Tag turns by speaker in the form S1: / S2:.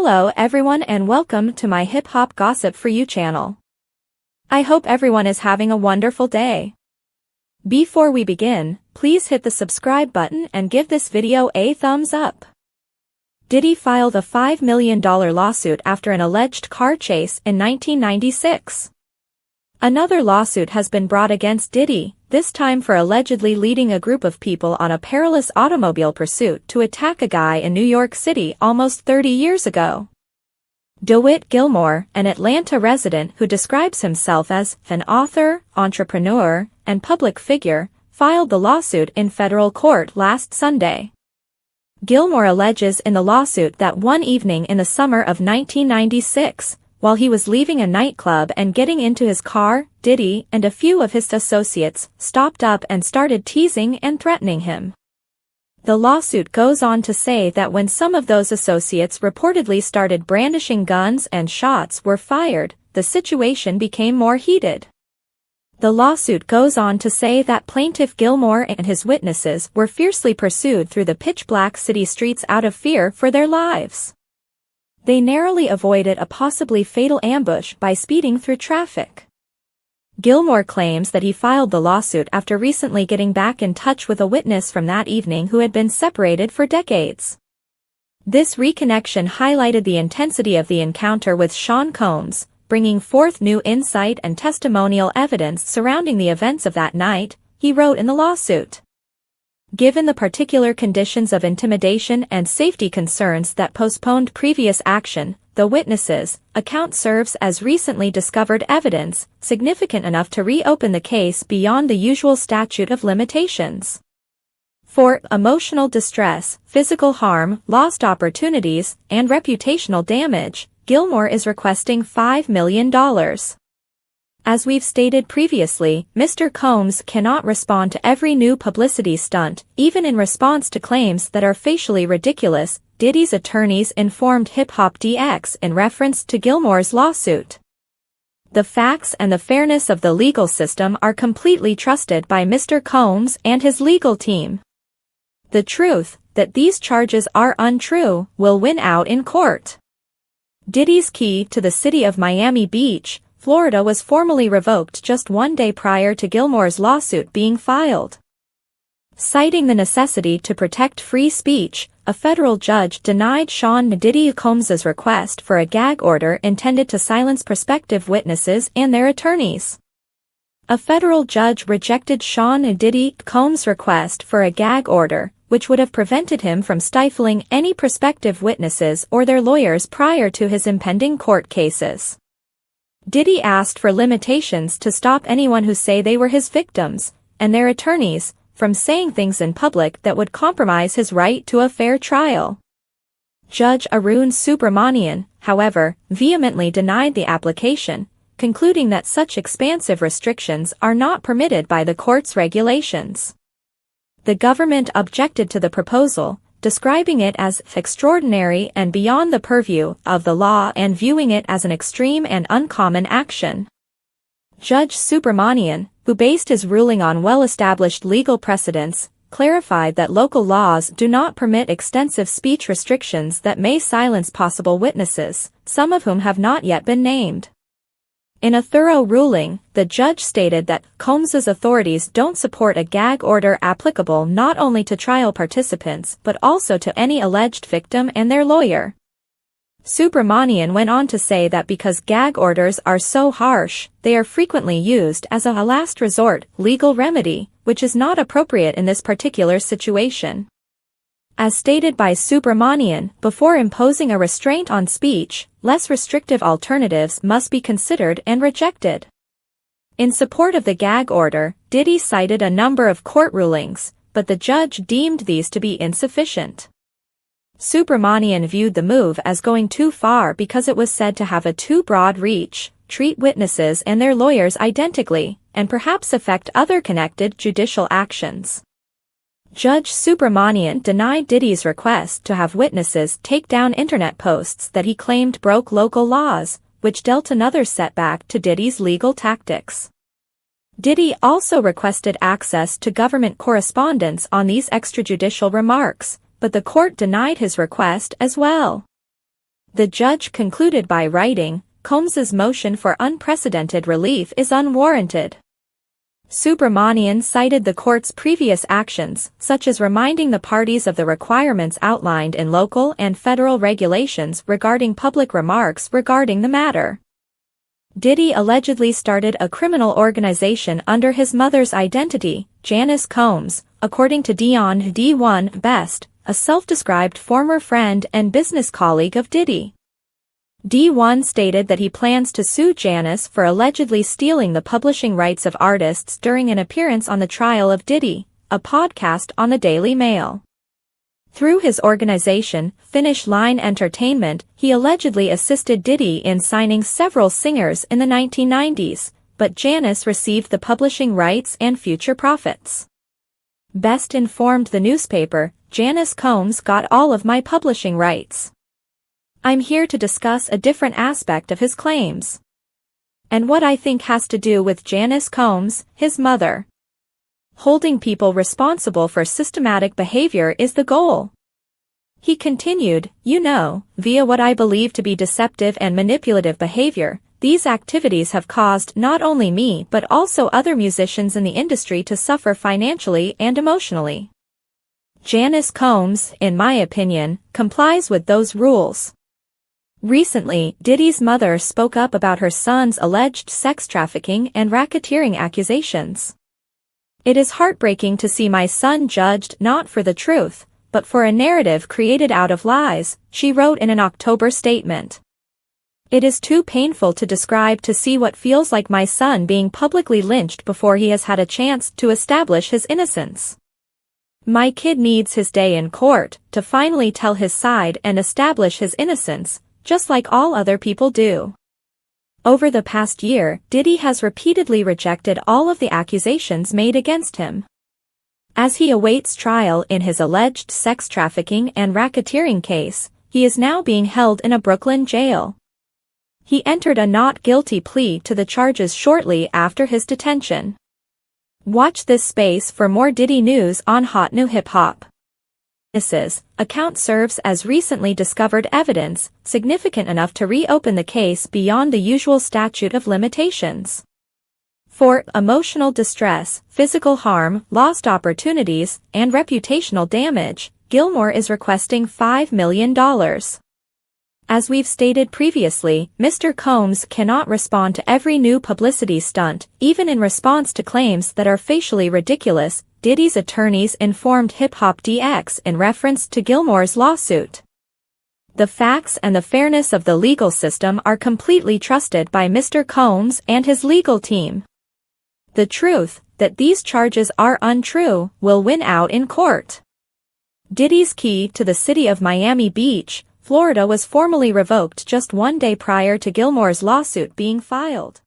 S1: Hello everyone and welcome to my Hip Hop Gossip For You channel. I hope everyone is having a wonderful day. Before we begin, please hit the subscribe button and give this video a thumbs up. Diddy filed a $5 million lawsuit after an alleged car chase in 1996. Another lawsuit has been brought against Diddy, this time for allegedly leading a group of people on a perilous automobile pursuit to attack a guy in New York City almost 30 years ago. DeWitt Gilmore, an Atlanta resident who describes himself as an author, entrepreneur, and public figure, filed the lawsuit in federal court last Sunday. Gilmore alleges in the lawsuit that one evening in the summer of 1996, while he was leaving a nightclub and getting into his car, Diddy and a few of his associates stopped up and started teasing and threatening him. The lawsuit goes on to say that when some of those associates reportedly started brandishing guns and shots were fired, the situation became more heated. The lawsuit goes on to say that plaintiff Gilmore and his witnesses were fiercely pursued through the pitch-black city streets out of fear for their lives. They narrowly avoided a possibly fatal ambush by speeding through traffic. Gilmore claims that he filed the lawsuit after recently getting back in touch with a witness from that evening who had been separated for decades. This reconnection highlighted the intensity of the encounter with Sean Combs, bringing forth new insight and testimonial evidence surrounding the events of that night, he wrote in the lawsuit. Given the particular conditions of intimidation and safety concerns that postponed previous action, the witnesses' account serves as recently discovered evidence, significant enough to reopen the case beyond the usual statute of limitations. For emotional distress, physical harm, lost opportunities, and reputational damage, Gilmore is requesting $5 million. As we've stated previously, Mr. Combs cannot respond to every new publicity stunt, even in response to claims that are facially ridiculous, Diddy's attorneys informed HIPHOP DX in reference to Gilmore's lawsuit. The facts and the fairness of the legal system are completely trusted by Mr. Combs and his legal team. The truth, that these charges are untrue, will win out in court. Diddy's key to the city of Miami Beach, Florida was formally revoked just one day prior to Gilmore's lawsuit being filed. Citing the necessity to protect free speech, a federal judge denied Sean Diddy Combs' request for a gag order intended to silence prospective witnesses and their attorneys. A federal judge rejected Sean Diddy Combs' request for a gag order, which would have prevented him from stifling any prospective witnesses or their lawyers prior to his impending court cases. Diddy asked for limitations to stop anyone who say they were his victims, and their attorneys, from saying things in public that would compromise his right to a fair trial. Judge Arun Subramanian, however, vehemently denied the application, concluding that such expansive restrictions are not permitted by the court's regulations. The government objected to the proposal, describing it as extraordinary and beyond the purview of the law and viewing it as an extreme and uncommon action. Judge Subramanian, who based his ruling on well-established legal precedents, clarified that local laws do not permit extensive speech restrictions that may silence possible witnesses, some of whom have not yet been named. In a thorough ruling, the judge stated that Combs' authorities don't support a gag order applicable not only to trial participants but also to any alleged victim and their lawyer. Subramanian went on to say that because gag orders are so harsh, they are frequently used as a last resort legal remedy, which is not appropriate in this particular situation. As stated by Subramanian, before imposing a restraint on speech, less restrictive alternatives must be considered and rejected. In support of the gag order, Diddy cited a number of court rulings, but the judge deemed these to be insufficient. Subramanian viewed the move as going too far because it was said to have a too broad reach, treat witnesses and their lawyers identically, and perhaps affect other connected judicial actions. Judge Subramanian denied Diddy's request to have witnesses take down internet posts that he claimed broke local laws, which dealt another setback to Diddy's legal tactics. Diddy also requested access to government correspondence on these extrajudicial remarks, but the court denied his request as well. The judge concluded by writing, Combs's motion for unprecedented relief is unwarranted. Subramanian cited the court's previous actions, such as reminding the parties of the requirements outlined in local and federal regulations regarding public remarks regarding the matter. Diddy allegedly started a criminal organization under his mother's identity, Janice Combs, according to Dion D1 Best, a self-described former friend and business colleague of Diddy. D1 stated that he plans to sue Janice for allegedly stealing the publishing rights of artists during an appearance on The Trial of Diddy, a podcast on the Daily Mail. Through his organization, Finish Line Entertainment, he allegedly assisted Diddy in signing several singers in the 1990s, but Janice received the publishing rights and future profits. Best informed the newspaper, Janice Combs got all of my publishing rights. I'm here to discuss a different aspect of his claims. And what I think has to do with Janice Combs, his mother. Holding people responsible for systematic behavior is the goal. He continued, via what I believe to be deceptive and manipulative behavior, these activities have caused not only me but also other musicians in the industry to suffer financially and emotionally. Janice Combs, in my opinion, complies with those rules. Recently, Diddy's mother spoke up about her son's alleged sex trafficking and racketeering accusations. It is heartbreaking to see my son judged not for the truth, but for a narrative created out of lies, she wrote in an October statement. It is too painful to describe to see what feels like my son being publicly lynched before he has had a chance to establish his innocence. My kid needs his day in court to finally tell his side and establish his innocence, just like all other people do. Over the past year, Diddy has repeatedly rejected all of the accusations made against him. As he awaits trial in his alleged sex trafficking and racketeering case, he is now being held in a Brooklyn jail. He entered a not guilty plea to the charges shortly after his detention. Watch this space for more Diddy news on Hot New Hip Hop. This account serves as recently discovered evidence, significant enough to reopen the case beyond the usual statute of limitations. For emotional distress, physical harm, lost opportunities, and reputational damage, Gilmore is requesting $5 million. As we've stated previously, Mr. Combs cannot respond to every new publicity stunt, even in response to claims that are facially ridiculous, Diddy's attorneys informed HIPHOP DX in reference to Gilmore's lawsuit. The facts and the fairness of the legal system are completely trusted by Mr. Combs and his legal team. The truth, that these charges are untrue, will win out in court. Diddy's key to the city of Miami Beach, Florida was formally revoked just one day prior to Gilmore's lawsuit being filed.